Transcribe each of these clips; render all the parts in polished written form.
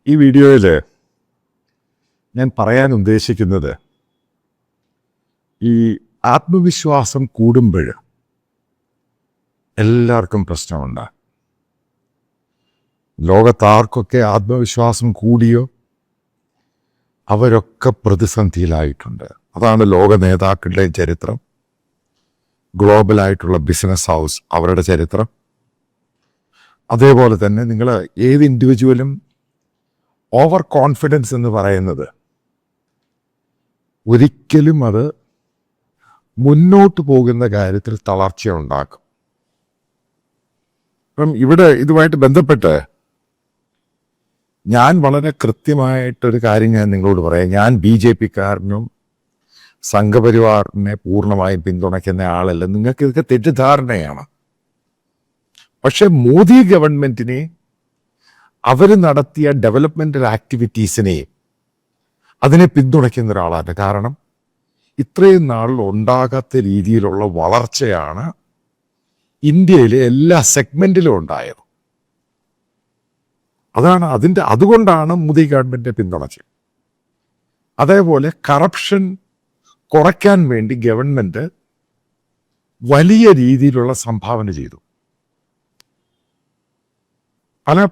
ഈ വീഡിയോയിൽ ഞാൻ പറയാൻ ഉദ്ദേശിക്കുന്നത് ഈ ആത്മവിശ്വാസം കൂടുമ്പോൾ എല്ലാവർക്കും പ്രശ്നമുണ്ട്. ലോകത്താർക്കൊക്കെ ആത്മവിശ്വാസം കൂടിയോ അവരൊക്കെ പ്രതിസന്ധിയിലായിട്ടുണ്ട്. അതാണ് ലോക നേതാക്കളുടെ ചരിത്രം, ഗ്ലോബലായിട്ടുള്ള ബിസിനസ് ഹൗസ് അവരുടെ ചരിത്രം. അതേപോലെ തന്നെ നിങ്ങൾ ഏത് ഇൻഡിവിജ്വലും ഓവർ കോൺഫിഡൻസ് എന്ന് പറയുന്നത് ഒരിക്കലും അത് മുന്നോട്ട് പോകുന്ന കാര്യത്തിൽ തളർച്ച ഉണ്ടാക്കും. അപ്പം ഇവിടെ ഇതുമായിട്ട് ബന്ധപ്പെട്ട് ഞാൻ വളരെ കൃത്യമായിട്ടൊരു കാര്യം ഞാൻ നിങ്ങളോട് പറയാം. ഞാൻ BJP-കാരനും സംഘപരിവാറിനെ പൂർണ്ണമായും പിന്തുണയ്ക്കുന്ന ആളല്ല. നിങ്ങൾക്ക് ഇതൊക്കെ തെറ്റിദ്ധാരണയാണ്. പക്ഷെ മോദി ഗവൺമെന്റിനെ അവർ നടത്തിയ ഡെവലപ്മെന്റൽ ആക്ടിവിറ്റീസിനെ അതിനെ പിന്തുണയ്ക്കുന്ന ഒരാളാണ്. കാരണം ഇത്രയും നാളിൽ ഉണ്ടാകാത്ത രീതിയിലുള്ള വളർച്ചയാണ് ഇന്ത്യയിലെ എല്ലാ സെഗ്മെന്റിലും ഉണ്ടായത്. അതുകൊണ്ടാണ് മോദി ഗവൺമെന്റിനെ പിന്തുണച്ചത്. അതേപോലെ കറപ്ഷൻ കുറയ്ക്കാൻ വേണ്ടി ഗവൺമെന്റ് വലിയ രീതിയിലുള്ള സംഭാവന ചെയ്തു,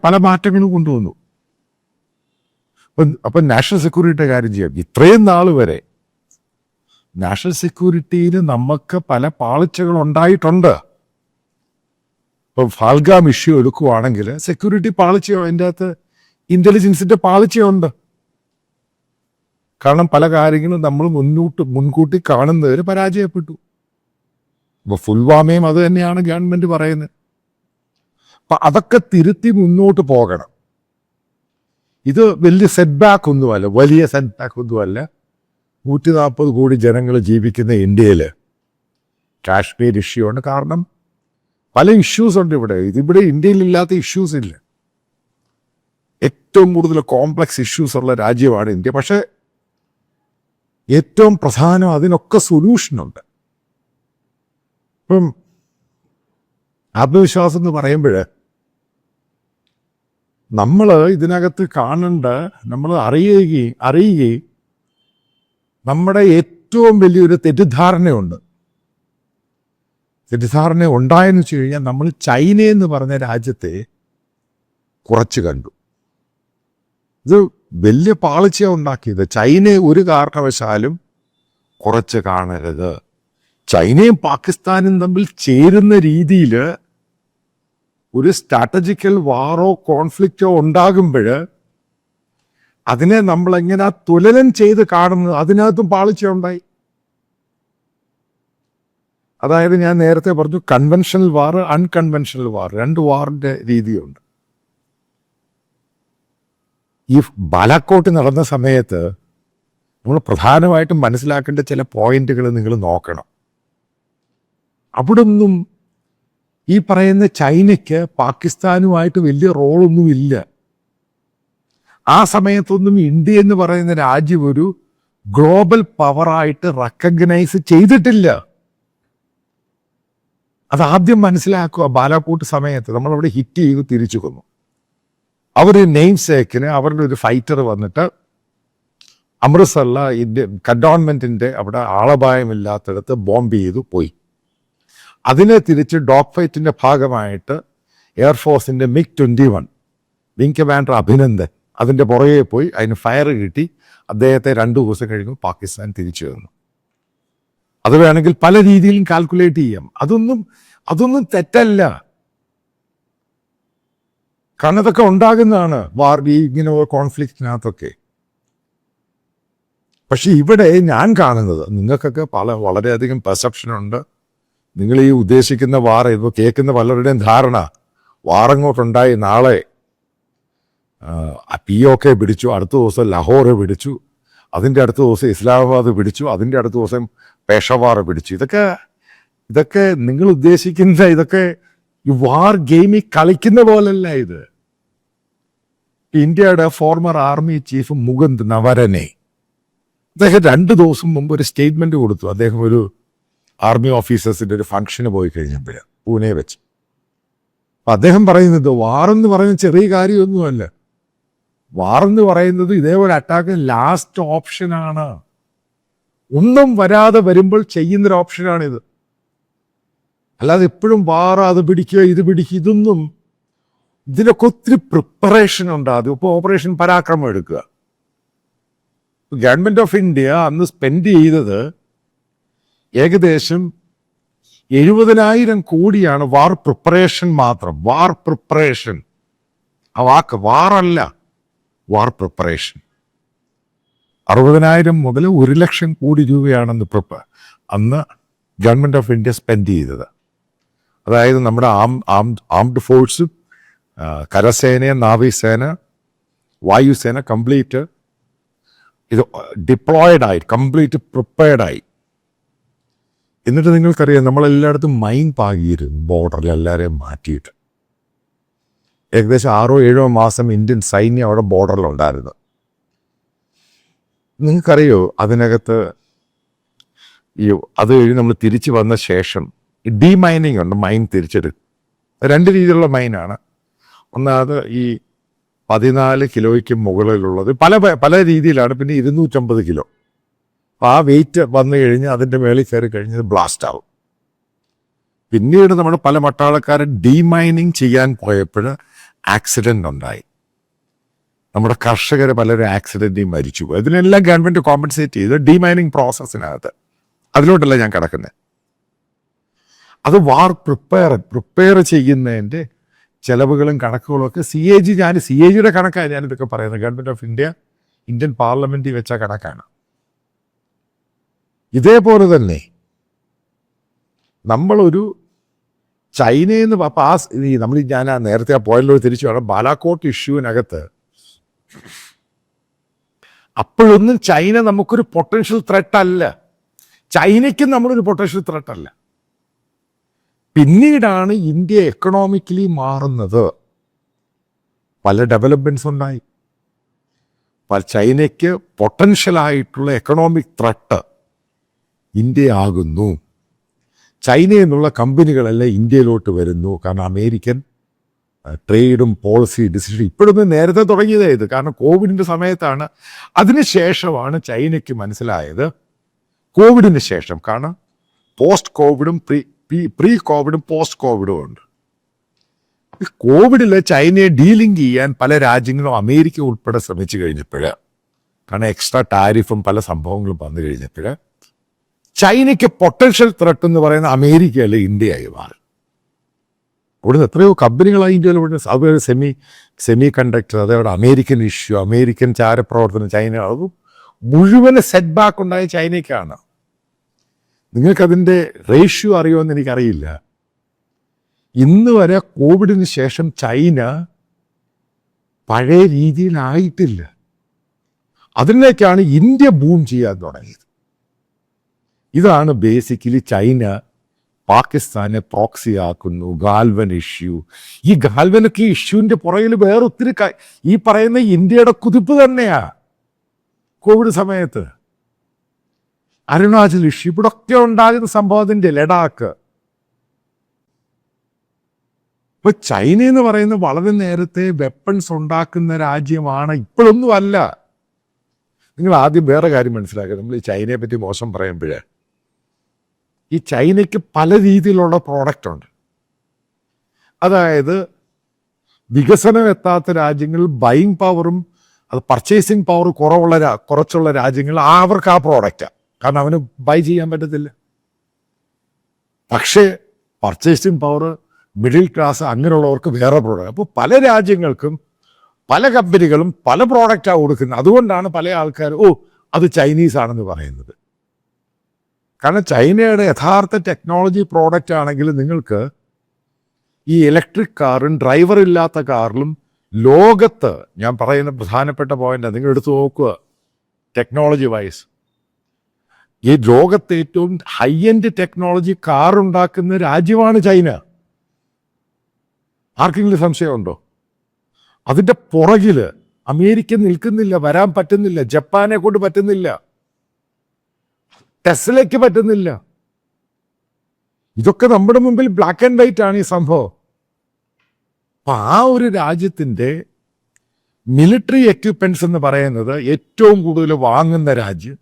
പല മാറ്റങ്ങളും കൊണ്ടുവന്നു. അപ്പം നാഷണൽ സെക്യൂരിറ്റിയുടെ കാര്യം ചെയ്യാം. ഇത്രയും നാൾ വരെ നാഷണൽ സെക്യൂരിറ്റിയിൽ നമുക്ക് പല പാളിച്ചകൾ ഉണ്ടായിട്ടുണ്ട്. ഇപ്പം ഫാൽഗാം ഇഷ്യൂ എടുക്കുവാണെങ്കിൽ സെക്യൂരിറ്റി പാളിച്ചയോ, അതിൻ്റെ അകത്ത് ഇന്റലിജൻസിന്റെ പാളിച്ചയുണ്ട്. കാരണം പല കാര്യങ്ങളും നമ്മൾ മുൻകൂട്ടി കാണുന്നവർ പരാജയപ്പെട്ടു. അപ്പൊ പുൽവാമയും അത് തന്നെയാണ് ഗവൺമെന്റ് പറയുന്നത്. അപ്പൊ അതൊക്കെ തിരുത്തി മുന്നോട്ട് പോകണം. ഇത് വലിയ സെറ്റ് ബാക്ക് ഒന്നുമല്ല. 140 കോടി ജനങ്ങൾ ജീവിക്കുന്ന ഇന്ത്യയിൽ കാശ്മീർ ഇഷ്യൂ ഉണ്ട്. കാരണം പല ഇഷ്യൂസ് ഉണ്ട് ഇവിടെ ഇന്ത്യയിലില്ലാത്ത ഇഷ്യൂസ് ഇല്ല. ഏറ്റവും കൂടുതൽ കോംപ്ലക്സ് ഇഷ്യൂസ് ഉള്ള രാജ്യമാണ് ഇന്ത്യ. പക്ഷെ ഏറ്റവും പ്രധാനം അതിനൊക്കെ സൊല്യൂഷനുണ്ട്. ഇപ്പം ആത്മവിശ്വാസം എന്ന് പറയുമ്പോൾ നമ്മൾ ഇതിനകത്ത് നമ്മൾ അറിയുകയും നമ്മുടെ ഏറ്റവും വലിയൊരു തെറ്റിദ്ധാരണ ഉണ്ടായെന്ന് വെച്ച് കഴിഞ്ഞാൽ നമ്മൾ ചൈന എന്ന് പറഞ്ഞ രാജ്യത്തെ കുറച്ച് കണ്ടു. ഇത് വലിയ പാളിച്ച ഉണ്ടാക്കിയത്. ചൈനയെ ഒരു കാരണവശാലും കുറച്ച് കാണരുത്. ചൈനയും പാകിസ്ഥാനും തമ്മിൽ ചേരുന്ന രീതിയിൽ ഒരു സ്ട്രാറ്റജിക്കൽ വാറോ കോൺഫ്ലിക്റ്റോ ഉണ്ടാകുമ്പോൾ അതിനെ നമ്മളെങ്ങനെ തുലനം ചെയ്ത് കാണുന്നത്, അതിനകത്തും പാളിച്ച ഉണ്ടായി. അതായത് ഞാൻ നേരത്തെ പറഞ്ഞു, കൺവെൻഷണൽ വാർ, അൺകൺവെൻഷണൽ വാർ, 2 വാറിന്റെ രീതിയുണ്ട്. ഈ ബാലാക്കോട്ട് നടന്ന സമയത്ത് നമ്മൾ പ്രധാനമായിട്ടും മനസ്സിലാക്കേണ്ട ചില പോയിന്റുകൾ നിങ്ങൾ നോക്കണം. അവിടൊന്നും ഈ പറയുന്ന ചൈനയ്ക്ക് പാകിസ്ഥാനുമായിട്ട് വലിയ റോളൊന്നുമില്ല. ആ സമയത്തൊന്നും ഇന്ത്യ എന്ന് പറയുന്ന രാജ്യം ഒരു ഗ്ലോബൽ പവറായിട്ട് റെക്കഗ്നൈസ് ചെയ്തിട്ടില്ല. അതാദ്യം മനസ്സിലാക്കുക. ബാലാക്കോട്ട് സമയത്ത് നമ്മളവിടെ ഹിറ്റ് ചെയ്ത് തിരിച്ചു കൊന്നു. അവർ നെയിം സേക്കിന് അവരുടെ ഒരു ഫൈറ്റർ വന്നിട്ട് അമൃത്സറിൽ കന്റോൺമെന്റിന്റെ അവിടെ ആളപായമില്ലാത്തടത്ത് ബോംബ് ചെയ്തു പോയി. അതിനെ തിരിച്ച് ഡോഗ് ഫൈറ്റിന്റെ ഭാഗമായിട്ട് എയർഫോഴ്സിന്റെ MiG-21 വിംഗ് കമാൻഡർ അഭിനന്ദൻ അതിന്റെ പുറകെ പോയി. അതിന് ഫയർ കിട്ടി. അദ്ദേഹത്തെ 2 ദിവസം കഴിയുമ്പോൾ പാകിസ്ഥാൻ തിരിച്ചു വന്നു. അത് വേണമെങ്കിൽ പല രീതിയിലും കാൽക്കുലേറ്റ് ചെയ്യാം. അതൊന്നും തെറ്റല്ല. കാരണം ഇതൊക്കെ ഉണ്ടാകുന്നതാണ് ഇങ്ങനെ കോൺഫ്ലിക്റ്റിനകത്തൊക്കെ. പക്ഷെ ഇവിടെ ഞാൻ കാണുന്നത്, നിങ്ങൾക്കൊക്കെ വളരെയധികം പെർസെപ്ഷനുണ്ട്. നിങ്ങൾ ഈ ഉദ്ദേശിക്കുന്ന വാർ, ഇപ്പോൾ കേൾക്കുന്ന പലരുടെയും ധാരണ വാറങ്ങോട്ടുണ്ടായി, നാളെ POK പിടിച്ചു, അടുത്ത ദിവസം ലാഹോർ പിടിച്ചു, അതിൻ്റെ അടുത്ത ദിവസം ഇസ്ലാമാബാദ് പിടിച്ചു, അതിൻ്റെ അടുത്ത ദിവസം പേഷവാർ പിടിച്ചു. ഇതൊക്കെ നിങ്ങൾ ഉദ്ദേശിക്കുന്ന ഇതൊക്കെ ഈ വാർ ഗെയിമിൽ കളിക്കുന്ന പോലല്ല ഇത്. ഇന്ത്യയുടെ ഫോർമർ ആർമി ചീഫ് മുകുന്ദ് നവരനെ അദ്ദേഹം 2 ദിവസം മുമ്പ് ഒരു സ്റ്റേറ്റ്മെന്റ് കൊടുത്തു. അദ്ദേഹം ഒരു ആർമി ഓഫീസേഴ്സിന്റെ ഒരു ഫംഗ്ഷന് പോയി കഴിഞ്ഞപ്പോൾ പൂനെ വെച്ച്. അപ്പം അദ്ദേഹം പറയുന്നത് വാറെന്ന് പറയുന്നത് ചെറിയ കാര്യമൊന്നുമല്ല. വാറെന്ന് പറയുന്നത് ഇതേപോലെ അറ്റാക്ക് ലാസ്റ്റ് ഓപ്ഷനാണ്. ഒന്നും വരാതെ വരുമ്പോൾ ചെയ്യുന്നൊരു ഓപ്ഷനാണിത്. അല്ലാതെ എപ്പോഴും വാറ അത് പിടിക്കുക ഇത് പിടിക്കുക ഇതൊന്നും, ഇതിനൊക്കെ ഒത്തിരി പ്രിപ്പറേഷൻ ഉണ്ടാകും. ഇപ്പോൾ ഓപ്പറേഷൻ പരാക്രമം എടുക്കുക, ഗവൺമെന്റ് ഓഫ് ഇന്ത്യ അന്ന് സ്പെൻഡ് ചെയ്തത് ഏകദേശം 70,000 കോടിയാണ് വാർ പ്രിപ്പറേഷൻ മാത്രം. വാർ പ്രിപ്പറേഷൻ, ആ വാക്ക് വാറല്ല, വാർ പ്രിപ്പറേഷൻ. 60,000 മുതൽ 1,00,000 കോടി രൂപയാണെന്ന് അന്ന് ഗവൺമെന്റ് ഓഫ് ഇന്ത്യ സ്പെൻഡ് ചെയ്തത്. അതായത് നമ്മുടെ ആംഡ് ഫോഴ്സ്, കരസേന, നാവികസേന, വായുസേന കംപ്ലീറ്റ് ഇത് ഡിപ്ലോയിഡായി, കംപ്ലീറ്റ് പ്രിപ്പയർഡായി. എന്നിട്ട് നിങ്ങൾക്കറിയാം, നമ്മളെല്ലായിടത്തും മൈൻ പാകിയിരുന്നു ബോർഡറിൽ എല്ലാവരെയും മാറ്റിയിട്ട്. ഏകദേശം 6-7 മാസം ഇന്ത്യൻ സൈന്യം അവിടെ ബോർഡറിലുണ്ടായിരുന്നു. നിങ്ങൾക്കറിയോ അതിനകത്ത് അത് കഴിഞ്ഞ് നമ്മൾ തിരിച്ചു വന്ന ശേഷം ഡീമൈനിങ് ഉണ്ട്, മൈൻ തിരിച്ചെടുക്കും. 2 രീതിയിലുള്ള മൈനാണ്. ഒന്നാമത് ഈ 14 കിലോയ്ക്ക് മുകളിലുള്ളത് പല രീതിയിലാണ്. പിന്നെ 250 കിലോ, ആ വെയിറ്റ് വന്നു കഴിഞ്ഞ് അതിൻ്റെ മേളിൽ കയറി കഴിഞ്ഞത് ബ്ലാസ്റ്റ് ആവും. പിന്നീട് നമ്മൾ പല പട്ടാളക്കാരൻ ഡീമൈനിങ് ചെയ്യാൻ പോയപ്പോൾ ആക്സിഡൻ്റ് ഉണ്ടായി. നമ്മുടെ കർഷകർ പലരും ആക്സിഡൻറ്റിൽ മരിച്ചു. ഇതിനെല്ലാം ഗവൺമെൻറ് കോമ്പൻസേറ്റ് ചെയ്ത് ഡീമൈനിങ് പ്രോസസ്സിനകത്ത്, അതിലോട്ടല്ല ഞാൻ കിടക്കുന്നത്. അത് വാർ പ്രിപ്പയർ ചെയ്യുന്നതിൻ്റെ ചെലവുകളും കണക്കുകളും ഒക്കെ CAG കണക്കാണ് ഞാനിതൊക്കെ പറയുന്നത്. ഗവൺമെൻറ് ഓഫ് ഇന്ത്യ ഇന്ത്യൻ പാർലമെൻറ്റിൽ വെച്ച കണക്കാണ്. ഇതേപോലെ തന്നെ നമ്മളൊരു ചൈനയിൽ നിന്ന് ഞാൻ നേരത്തെ ആ പോയിന്റിലോട്ട് തിരിച്ചു വേണം. ബാലാക്കോട്ട് ഇഷ്യൂവിനകത്ത് അപ്പോഴൊന്നും ചൈന നമുക്കൊരു പൊട്ടൻഷ്യൽ ത്രെട്ട് അല്ല. ചൈനയ്ക്കും നമ്മളൊരു പൊട്ടൻഷ്യൽ ത്രെട്ട് അല്ല. പിന്നീടാണ് ഇന്ത്യ എക്കണോമിക്കലി മാറുന്നത്. പല ഡെവലപ്മെന്റ്സ് ഉണ്ടായി. ചൈനയ്ക്ക് പൊട്ടൻഷ്യലായിട്ടുള്ള എക്കണോമിക് ത്രെട്ട് ഇന്ത്യ ആകുന്നു. ചൈനയിൽ നിന്നുള്ള കമ്പനികളെല്ലാം ഇന്ത്യയിലോട്ട് വരുന്നു. കാരണം അമേരിക്കൻ ട്രേഡും പോളിസി ഡിസിഷൻ ഇപ്പോഴൊന്നും നേരത്തെ തുടങ്ങിയതേ ഇത്. കാരണം കോവിഡിൻ്റെ സമയത്താണ്. അതിനുശേഷമാണ് ചൈനയ്ക്ക് മനസ്സിലായത്, കോവിഡിന് ശേഷം. കാരണം പോസ്റ്റ് കോവിഡും പ്രീ കോവിഡും പോസ്റ്റ് കോവിഡും ഉണ്ട്. കോവിഡിൽ ചൈനയെ ഡീലിംഗ് ചെയ്യാൻ പല രാജ്യങ്ങളും അമേരിക്ക ഉൾപ്പെടെ ശ്രമിച്ചു കഴിഞ്ഞപ്പോൾ, കാരണം എക്സ്ട്രാ ടാരിഫും പല സംഭവങ്ങളും വന്നു കഴിഞ്ഞപ്പോൾ ചൈനയ്ക്ക് പൊട്ടൻഷ്യൽ ത്രെട്ട് എന്ന് പറയുന്ന അമേരിക്കയല്ല, ഇന്ത്യയായി മാറി. ഇവിടുന്ന് എത്രയോ കമ്പനികളായി ഇന്ത്യയിൽ. അതുപോലെ സെമി കണ്ടക്ടർ, അതേപോലെ അമേരിക്കൻ ഇഷ്യൂ, അമേരിക്കൻ ചാരപ്രവർത്തനം ചൈന, അത് മുഴുവന് സെറ്റ് ബാക്ക് ഉണ്ടായ ചൈനയ്ക്കാണ്. നിങ്ങൾക്കതിൻ്റെ റേഷ്യോ അറിയുമെന്ന് എനിക്കറിയില്ല. ഇന്ന് വരെ കോവിഡിന് ശേഷം ചൈന പഴയ രീതിയിലായിട്ടില്ല. അതിലേക്കാണ് ഇന്ത്യ ബൂം ചെയ്യാൻ തുടങ്ങിയത്. ഇതാണ് ബേസിക്കലി ചൈന പാകിസ്ഥാനെ പ്രോക്സി ആക്കുന്നു. ഗാൽവൻ ഇഷ്യൂ, ഈ ഗാൽവനൊക്കെ ഇഷ്യൂവിൻ്റെ പുറകിൽ വേറെ ഒത്തിരി ഈ പറയുന്ന ഇന്ത്യയുടെ കുതിപ്പ് തന്നെയാ. കോവിഡ് സമയത്ത് അരുണാചൽ ഇഷ്യൂ, ഇവിടൊക്കെ ഉണ്ടാകുന്ന സംഭവത്തിൻ്റെ ലഡാക്ക്. ഇപ്പൊ ചൈന എന്ന് പറയുന്നത് വളരെ നേരത്തെ വെപ്പൺസ് ഉണ്ടാക്കുന്ന രാജ്യമാണ്, ഇപ്പോഴൊന്നും അല്ല. നിങ്ങൾ ആദ്യം വേറെ കാര്യം മനസ്സിലാക്കുക. നമ്മൾ ഈ ചൈനയെ പറ്റി മോശം പറയുമ്പോഴേ, ഈ ചൈനയ്ക്ക് പല രീതിയിലുള്ള പ്രോഡക്റ്റ് ഉണ്ട്. അതായത് വികസനം എത്താത്ത രാജ്യങ്ങളിൽ ബൈയിങ് പവറും അത് പർച്ചേസിങ് പവർ കുറച്ചുള്ള രാജ്യങ്ങൾ അവർക്ക് ആ പ്രോഡക്റ്റാണ്. കാരണം അവന് ബൈ ചെയ്യാൻ പറ്റത്തില്ല. പക്ഷേ പർച്ചേസിങ് പവർ, മിഡിൽ ക്ലാസ് അങ്ങനെയുള്ളവർക്ക് വേറെ പ്രോഡക്റ്റ്. അപ്പോൾ പല രാജ്യങ്ങൾക്കും പല കമ്പനികളും പല പ്രോഡക്റ്റാണ് കൊടുക്കുന്നത്. അതുകൊണ്ടാണ് പല ആൾക്കാർ അത് ചൈനീസ് ആണെന്ന് പറയുന്നത്. കാരണം ചൈനയുടെ യഥാർത്ഥ ടെക്നോളജി പ്രോഡക്റ്റ് ആണെങ്കിൽ നിങ്ങൾക്ക് ഈ ഇലക്ട്രിക് കാറും ഡ്രൈവർ ഇല്ലാത്ത കാറിലും ലോകത്ത്, ഞാൻ പറയുന്ന പ്രധാനപ്പെട്ട പോയിന്റാണ്, നിങ്ങൾ എടുത്തു നോക്കുക. ടെക്നോളജി വൈസ് ഈ ലോകത്തെ ഏറ്റവും ഹൈ എൻഡ് ടെക്നോളജി കാർ ഉണ്ടാക്കുന്ന രാജ്യമാണ് ചൈന. ആർക്കെങ്കിലും സംശയമുണ്ടോ? അതിൻ്റെ പുറകിൽ അമേരിക്ക നിൽക്കുന്നില്ല, വരാൻ പറ്റുന്നില്ല, ജപ്പാനെ കൊണ്ട് പറ്റുന്നില്ല, ടെസ്ലയ്ക്ക് പറ്റുന്നില്ല. ഇതൊക്കെ നമ്മുടെ മുമ്പിൽ ബ്ലാക്ക് ആൻഡ് വൈറ്റ് ആണ് ഈ സംഭവം. അപ്പൊ ആ ഒരു രാജ്യത്തിൻ്റെ മിലിറ്ററി എക്യുപ്മെന്റ്സ് എന്ന് പറയുന്നത് ഏറ്റവും കൂടുതൽ വാങ്ങുന്ന രാജ്യം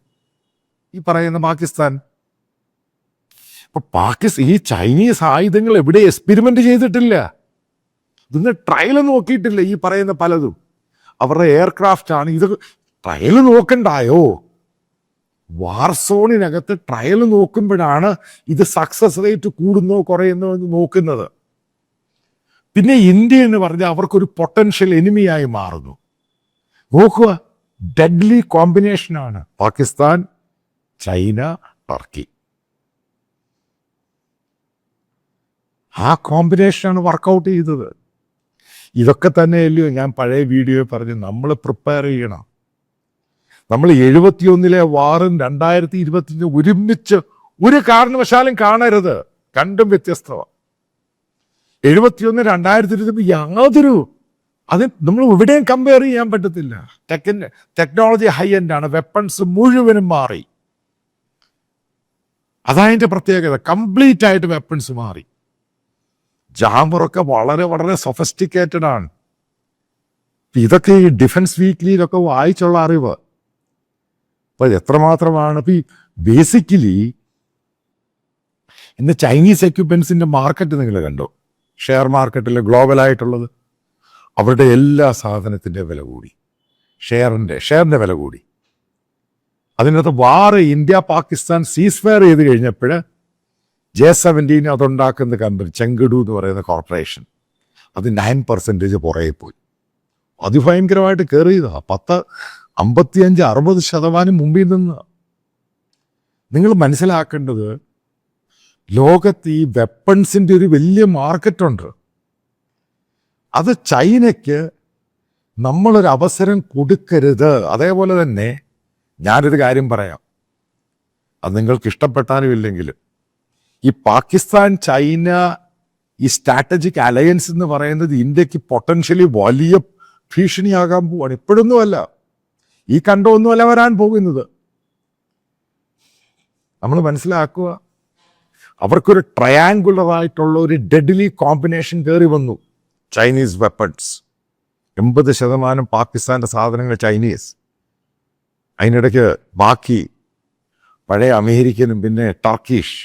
ഈ പറയുന്ന പാകിസ്ഥാൻ. അപ്പൊ ഈ ചൈനീസ് ആയുധങ്ങൾ എവിടെ എക്സ്പെരിമെന്റ് ചെയ്തിട്ടില്ല, ഇതൊന്ന് ട്രയൽ നോക്കിയിട്ടില്ല. ഈ പറയുന്ന പലതും അവരുടെ എയർക്രാഫ്റ്റ് ആണ്. ഇത് ട്രയൽ നോക്കണ്ടായോ? വാർസോണിനകത്ത് ട്രയൽ നോക്കുമ്പോഴാണ് ഇത് സക്സസ് റേറ്റ് കൂടുന്നോ കുറയുന്നോ എന്ന് നോക്കുന്നത്. പിന്നെ ഇന്ത്യ എന്ന് പറഞ്ഞാൽ അവർക്കൊരു പൊട്ടൻഷ്യൽ എനിമിയായി മാറുന്നു. നോക്കുക, ഡെഡ്ലി കോമ്പിനേഷനാണ് പാകിസ്ഥാൻ, ചൈന, ടർക്കി. ആ കോമ്പിനേഷനാണ് വർക്കൗട്ട് ചെയ്തത്. ഇതൊക്കെ തന്നെയല്ലയോ ഞാൻ പഴയ വീഡിയോ പറഞ്ഞു, നമ്മൾ പ്രിപ്പയർ ചെയ്യണം. നമ്മൾ 71 വാറും 2025 ഒരുമിച്ച് ഒരു കാരണവശാലും കാണരുത്. രണ്ടും വ്യത്യസ്തമാണ്. 71 2020 യാതൊരു അത് നമ്മൾ എവിടെയും കമ്പയർ ചെയ്യാൻ പറ്റത്തില്ല. ടെക്നോളജി ഹൈ എൻഡ് ആണ്. വെപ്പൺസ് മുഴുവനും മാറി. അതതിൻ്റെ പ്രത്യേകത. കംപ്ലീറ്റ് ആയിട്ട് വെപ്പൺസ് മാറി. ജാമറൊക്കെ വളരെ വളരെ സൊഫിസ്റ്റിക്കേറ്റഡ് ആണ്. ഇതൊക്കെ ഈ ഡിഫൻസ് വീക്ക്ലിയിലൊക്കെ വായിച്ചുള്ള അറിവ്. അപ്പൊ എത്രമാത്രമാണ് ഇപ്പൊ ഈ ബേസിക്കലി ഇന്ന് ചൈനീസ് എക്യുപ്മെന്റ്സിന്റെ മാർക്കറ്റ് നിങ്ങൾ കണ്ടോ? ഷെയർ മാർക്കറ്റിൽ ഗ്ലോബലായിട്ടുള്ളത്. അവരുടെ എല്ലാ സാധനത്തിൻ്റെ വില കൂടി, ഷെയറിൻ്റെ വില കൂടി. അതിനകത്ത് വാറ് ഇന്ത്യ പാകിസ്ഥാൻ സീസ് ഫയർ ചെയ്ത് കഴിഞ്ഞപ്പോൾ J17 അതുണ്ടാക്കുന്ന കമ്പനി ചെങ്കഡു എന്ന് പറയുന്ന കോർപ്പറേഷൻ അത് 9% പുറകെ പോയി. അതിഭയങ്കരമായിട്ട് കയറിയതാണ്. 55-60% മുമ്പിൽ നിന്ന്. നിങ്ങൾ മനസ്സിലാക്കേണ്ടത് ലോകത്ത് ഈ വെപ്പൺസിൻ്റെ ഒരു വലിയ മാർക്കറ്റുണ്ട്. അത് ചൈനയ്ക്ക് നമ്മളൊരു അവസരം കൊടുക്കരുത്. അതേപോലെ തന്നെ ഞാനൊരു കാര്യം പറയാം, അത് നിങ്ങൾക്ക് ഇഷ്ടപ്പെട്ടാലും ഇല്ലെങ്കിലും, ഈ പാകിസ്ഥാൻ ചൈന ഈ സ്ട്രാറ്റജിക് അലയൻസ് എന്ന് പറയുന്നത് ഇന്ത്യക്ക് പൊട്ടൻഷ്യലി വലിയ ഭീഷണിയാകാൻ പോവാണ്. ഇപ്പോഴൊന്നുമല്ല, ഈ കണ്ടൊന്നുമല്ല വരാൻ പോകുന്നത്. നമ്മൾ മനസ്സിലാക്കുക, അവർക്കൊരു ട്രയാങ്കുലറായിട്ടുള്ള ഒരു ഡെഡ്ലി കോമ്പിനേഷൻ കയറി വന്നു. ചൈനീസ് വെപ്പൺസ് 80% പാകിസ്ഥാൻ്റെ സാധനങ്ങൾ ചൈനീസ്. അതിനിടയ്ക്ക് ബാക്കി പഴയ അമേരിക്കനും പിന്നെ ടർക്കിഷ്.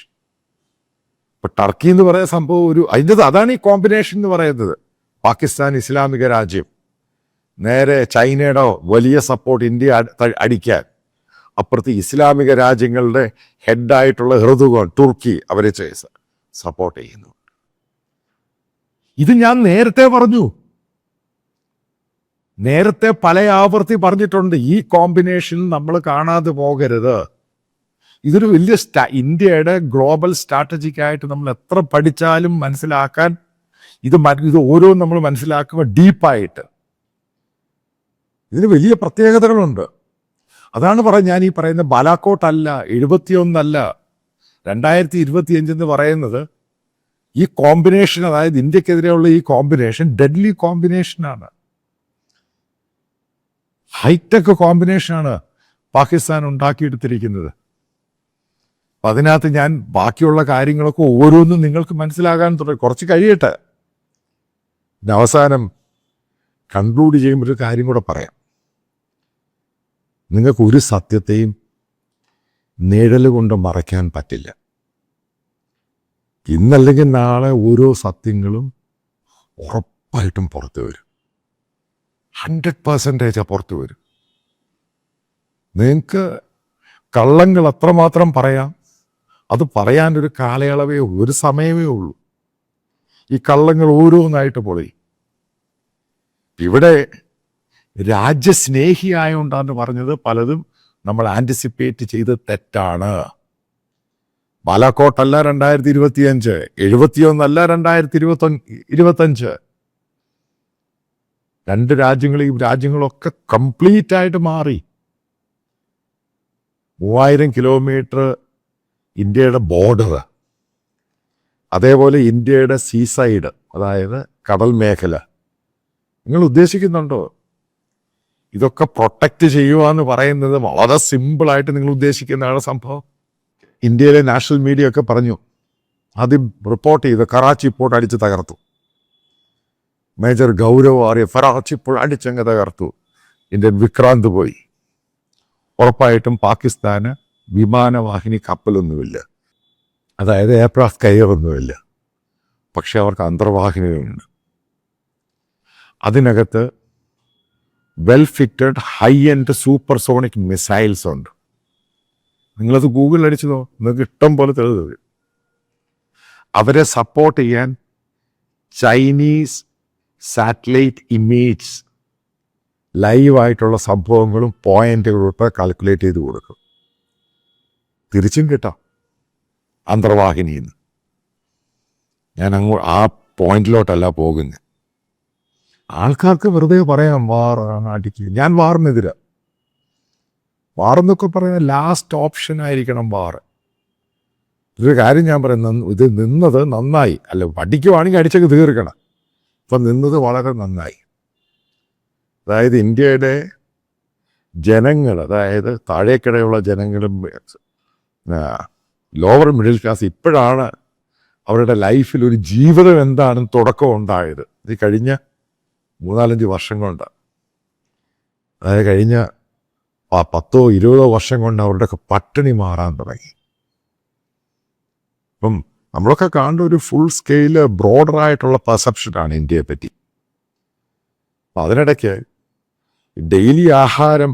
ഇപ്പൊ ടർക്കി എന്ന് പറയുന്ന സംഭവം അതാണ് ഈ കോമ്പിനേഷൻ എന്ന് പറയുന്നത്. പാകിസ്ഥാൻ ഇസ്ലാമിക രാജ്യം, നേരെ ചൈനയുടെ വലിയ സപ്പോർട്ട് ഇന്ത്യ അടിക്കാൻ, അപ്പുറത്ത് ഇസ്ലാമിക രാജ്യങ്ങളുടെ ഹെഡായിട്ടുള്ള എർദോഗാൻ തുർക്കി അവരെ സപ്പോർട്ട് ചെയ്യുന്നു. ഇത് ഞാൻ നേരത്തെ പറഞ്ഞു, നേരത്തെ പല ആവർത്തി പറഞ്ഞിട്ടുണ്ട്. ഈ കോമ്പിനേഷൻ നമ്മൾ കാണാതെ പോകരുത്. ഇതൊരു വലിയ ഇന്ത്യയുടെ ഗ്ലോബൽ സ്ട്രാറ്റജിക്കായിട്ട് നമ്മൾ എത്ര പഠിച്ചാലും മനസ്സിലാക്കാൻ ഇത് ഓരോന്നും നമ്മൾ മനസ്സിലാക്കുമ്പോൾ ഡീപ്പായിട്ട് ഇതിന് വലിയ പ്രത്യേകതകളുണ്ട്. അതാണ് ഞാൻ ഈ പറയുന്ന ബാലാക്കോട്ട് 71 അല്ല 2025 എന്ന് പറയുന്നത്. ഈ കോമ്പിനേഷൻ, അതായത് ഇന്ത്യക്കെതിരെയുള്ള ഈ കോമ്പിനേഷൻ ഡെഡ്ലി കോമ്പിനേഷനാണ്, ഹൈടെക് കോമ്പിനേഷനാണ് പാകിസ്ഥാൻ ഉണ്ടാക്കിയെടുത്തിരിക്കുന്നത്. അപ്പം അതിനകത്ത് ഞാൻ ബാക്കിയുള്ള കാര്യങ്ങളൊക്കെ ഓരോന്നും നിങ്ങൾക്ക് മനസ്സിലാകാൻ തുടങ്ങി. കുറച്ച് കഴിയട്ടെ. അവസാനം കൺക്ലൂഡ് ചെയ്യുമ്പോൾ ഒരു കാര്യം കൂടെ പറയാം. നിങ്ങൾക്ക് ഒരു സത്യത്തെയും നിഴല് കൊണ്ട് മറയ്ക്കാൻ പറ്റില്ല. ഇന്നല്ലെങ്കിൽ നാളെ ഓരോ സത്യങ്ങളും ഉറപ്പായിട്ടും പുറത്തു വരും. 100% പുറത്തു വരും. നിങ്ങൾക്ക് കള്ളങ്ങൾ അത്രമാത്രം പറയാം. അത് പറയാനൊരു കാലയളവേ ഉള്ളൂ, ഒരു സമയമേ ഉള്ളൂ. ഈ കള്ളങ്ങൾ ഓരോന്നായിട്ട് പൊളി. ഇവിടെ രാജ്യസ്നേഹിയായോണ്ടാന്ന് പറഞ്ഞത് പലതും നമ്മൾ ആൻറ്റിസിപ്പേറ്റ് ചെയ്ത് തെറ്റാണ്. ബാലാക്കോട്ടല്ല 2025, 71 അല്ല 2025. രണ്ട് രാജ്യങ്ങളൊക്കെ കംപ്ലീറ്റ് ആയിട്ട് മാറി. 3000 കിലോമീറ്റർ ഇന്ത്യയുടെ ബോർഡർ, അതേപോലെ ഇന്ത്യയുടെ സീസൈഡ്, അതായത് കടൽ മേഖല. നിങ്ങൾ ഉദ്ദേശിക്കുന്നുണ്ടോ ഇതൊക്കെ പ്രൊട്ടക്റ്റ് ചെയ്യുക എന്ന് പറയുന്നത്? വളരെ സിമ്പിളായിട്ട് നിങ്ങൾ ഉദ്ദേശിക്കുന്നതാണ് സംഭവം. ഇന്ത്യയിലെ നാഷണൽ മീഡിയ ഒക്കെ പറഞ്ഞു, ആദ്യം റിപ്പോർട്ട് ചെയ്ത് കറാച്ചി പോർട്ട് അടിച്ച് തകർത്തു. മേജർ ഗൗരവ് ആര്യ ഫറാച്ചിപ്പോൾ അടിച്ചങ്ങ് തകർത്തു. ഇന്ത്യൻ വിക്രാന്ത് പോയി. ഉറപ്പായിട്ടും പാകിസ്ഥാന് വിമാനവാഹിനി കപ്പലൊന്നുമില്ല, അതായത് എയർക്രാഫ്റ്റ് കെയറൊന്നുമില്ല. പക്ഷെ അവർക്ക് അന്തർവാഹിനികളുണ്ട്. അതിനകത്ത് well fitted high end supersonic missiles ഉണ്ട്. നിങ്ങളത് ഗൂഗിളിൽ അടിച്ചതോ, നിങ്ങൾക്ക് ഇഷ്ടം പോലെ തെളിവ് വരും. അവരെ സപ്പോർട്ട് ചെയ്യാൻ ചൈനീസ് സാറ്റലൈറ്റ് ഇമേജ് ലൈവായിട്ടുള്ള സംഭവങ്ങളും പോയിന്റുകളും കാൽക്കുലേറ്റ് ചെയ്ത് കൊടുക്കും. തിരിച്ചും കിട്ടാം അന്തർവാഹിനിയിൽ നിന്ന്. ഞാൻ ആ പോയിന്റിലോട്ടല്ല പോകുന്നത്. ആൾക്കാർക്ക് വെറുതെ പറയാം വാർ അടിക്കുക. ഞാൻ വാറിനെതിരാ. വാറെന്നൊക്കെ പറയാൻ ലാസ്റ്റ് ഓപ്ഷൻ ആയിരിക്കണം വാർ. ഇതൊരു കാര്യം ഞാൻ പറയുന്നത്, ഇത് നിന്നത് നന്നായി. അല്ല, അടിക്കുവാണെങ്കിൽ അടിച്ചൊക്കെ തീർക്കണം. ഇപ്പം നിന്നത് വളരെ നന്നായി. അതായത് ഇന്ത്യയുടെ ജനങ്ങൾ, അതായത് താഴേക്കിടയുള്ള ജനങ്ങളും ലോവർ മിഡിൽ ക്ലാസ് ഇപ്പോഴാണ് അവരുടെ ലൈഫിൽ ഒരു ജീവിതം എന്താണെന്ന് തുടക്കം ഉണ്ടായത്. ഇത് കഴിഞ്ഞ 3-4 വർഷം കൊണ്ട്, അതായത് കഴിഞ്ഞ 10-20 വർഷം കൊണ്ട് അവരുടെയൊക്കെ പട്ടിണി മാറാൻ തുടങ്ങി. ഇപ്പം നമ്മളൊക്കെ കാണുന്ന ഒരു ഫുൾ സ്കെയില് ബ്രോഡറായിട്ടുള്ള പെർസെപ്ഷനാണ് ഇന്ത്യയെ പറ്റി. അപ്പം അതിനിടയ്ക്ക് ഡെയിലി ആഹാരം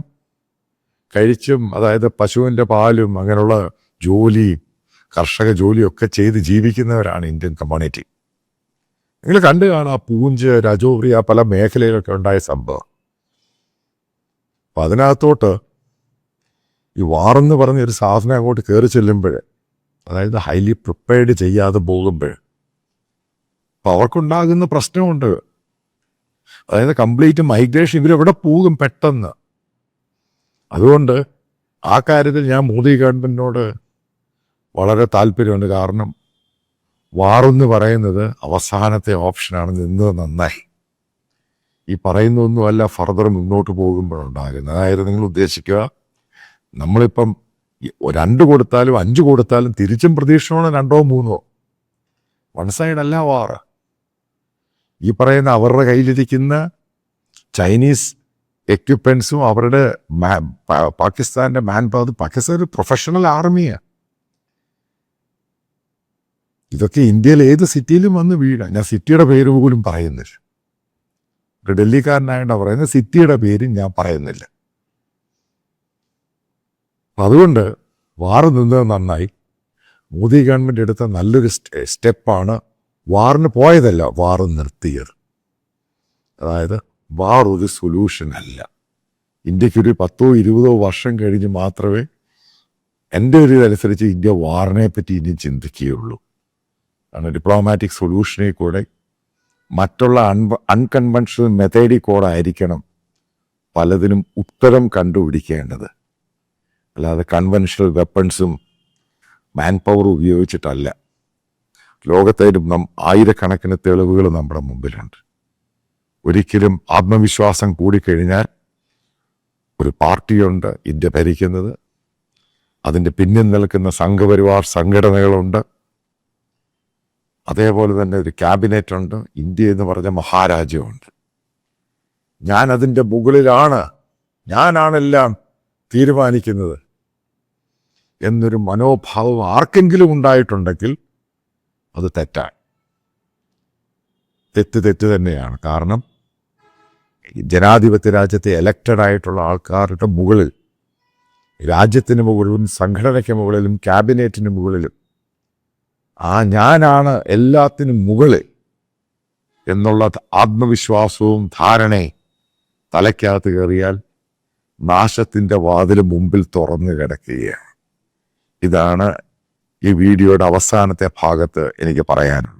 കഴിച്ചും, അതായത് പശുവിൻ്റെ പാലും അങ്ങനെയുള്ള ജോലിയും കർഷക ജോലിയൊക്കെ ചെയ്ത് ജീവിക്കുന്നവരാണ് ഇന്ത്യൻ കമ്മ്യൂണിറ്റി. നിങ്ങൾ കണ്ടു കാണാം പൂഞ്ച്, രജൗരി, പല മേഖലയിലൊക്കെ ഉണ്ടായ സംഭവം. അപ്പം അതിനകത്തോട്ട് ഈ വാറെന്ന് പറഞ്ഞൊരു സാധനം അങ്ങോട്ട് കയറി ചെല്ലുമ്പോൾ, അതായത് ഹൈലി പ്രിപ്പയർഡ് ചെയ്യാതെ പോകുമ്പോൾ അപ്പം അവർക്കുണ്ടാകുന്ന പ്രശ്നമുണ്ട്. അതായത് കംപ്ലീറ്റ് മൈഗ്രേഷൻ, ഇവരെവിടെ പോകും പെട്ടെന്ന്. അതുകൊണ്ട് ആ കാര്യത്തിൽ ഞാൻ മോദി ഗവൺമെൻറ്റിനോട് വളരെ താല്പര്യമുണ്ട്. കാരണം വാറെന്ന് പറയുന്നത് അവസാനത്തെ ഓപ്ഷനാണ്. നിന്നത് നന്നായി. ഈ പറയുന്നൊന്നുമല്ല ഫർദർ മുന്നോട്ട് പോകുമ്പോഴുണ്ടാകുന്നത്. അതായത് നിങ്ങൾ ഉദ്ദേശിക്കുക, നമ്മളിപ്പം 2 കൊടുത്താലും 5 കൊടുത്താലും തിരിച്ചും പ്രതീക്ഷയോടെ 2-3 വൺ സൈഡല്ല വാറ്. ഈ പറയുന്ന അവരുടെ കയ്യിലിരിക്കുന്ന ചൈനീസ് എക്യുപ്മെൻസും അവരുടെ പാകിസ്ഥാൻ്റെ മാൻ പവർ, പാകിസ്ഥാൻ ഒരു പ്രൊഫഷണൽ ആർമിയാണ്. ഇതൊക്കെ ഇന്ത്യയിൽ ഏത് സിറ്റിയിലും വന്ന് വീഴാം. ഞാൻ സിറ്റിയുടെ പേര് പോലും പറയുന്നില്ല. ഒരു ഡൽഹിക്കാരനായിട്ടാണ് പറയുന്നത്, സിറ്റിയുടെ പേര് ഞാൻ പറയുന്നില്ല. അതുകൊണ്ട് വാറ് നിന്നത് നന്നായി. മോദി ഗവൺമെൻറ് എടുത്ത നല്ലൊരു സ്റ്റെപ്പാണ്. വാറിന് പോയതല്ല, വാറ് നിർത്തിയത്. അതായത് വാർ ഒരു സൊല്യൂഷൻ അല്ല. ഇന്ത്യക്കൊരു 10-20 വർഷം കഴിഞ്ഞ് മാത്രമേ എൻ്റെ ഒരു ഇതനുസരിച്ച് ഇന്ത്യ വാറിനെ പറ്റി ഇനി ചിന്തിക്കുകയുള്ളൂ. കാരണം ഡിപ്ലോമാറ്റിക് സൊല്യൂഷനിൽ കൂടെ മറ്റുള്ള അൺകൺവെൻഷണൽ മെത്തേഡിൽ കൂടെ ആയിരിക്കണം പലതിനും ഉത്തരം കണ്ടുപിടിക്കേണ്ടത്. അല്ലാതെ കൺവെൻഷണൽ വെപ്പൺസും മാൻ പവറും ഉപയോഗിച്ചിട്ടല്ല. ലോകത്തേലും ആയിരക്കണക്കിന് തെളിവുകൾ നമ്മുടെ മുമ്പിലുണ്ട്. ഒരിക്കലും ആത്മവിശ്വാസം കൂടിക്കഴിഞ്ഞാൽ ഒരു പാർട്ടിയുണ്ട് ഇന്ത്യ ഭരിക്കുന്നത്, അതിൻ്റെ പിന്നിൽ നിൽക്കുന്ന സംഘപരിവാർ സംഘടനകളുണ്ട്, അതേപോലെ തന്നെ ഒരു ക്യാബിനറ്റ് ഉണ്ട്, ഇന്ത്യ എന്ന് പറഞ്ഞ മഹാരാജ്യമുണ്ട്. ഞാൻ അതിൻ്റെ മുകളിലാണ്, ഞാനാണെല്ലാം തീരുമാനിക്കുന്നത് എന്നൊരു മനോഭാവം ആർക്കെങ്കിലും ഉണ്ടായിട്ടുണ്ടെങ്കിൽ അത് തെറ്റാണ്. തെറ്റ് തന്നെയാണ്. കാരണം ജനാധിപത്യ രാജ്യത്തെ എലക്റ്റഡ് ആയിട്ടുള്ള ആൾക്കാരുടെ മുകളിൽ, രാജ്യത്തിന് മുകളിലും സംഘടനയ്ക്ക് മുകളിലും ക്യാബിനറ്റിന് മുകളിലും ഞാനാണ് എല്ലാത്തിനും മുകളിൽ എന്നുള്ള ആത്മവിശ്വാസവും ധാരണയും തലയ്ക്കകത്ത് കയറിയാൽ നാശത്തിൻ്റെ വാതിൽ മുമ്പിൽ തുറന്നു കിടക്കുകയാണ്. ഇതാണ് ഈ വീഡിയോയുടെ അവസാനത്തെ ഭാഗത്ത് എനിക്ക് പറയാനുള്ളത്.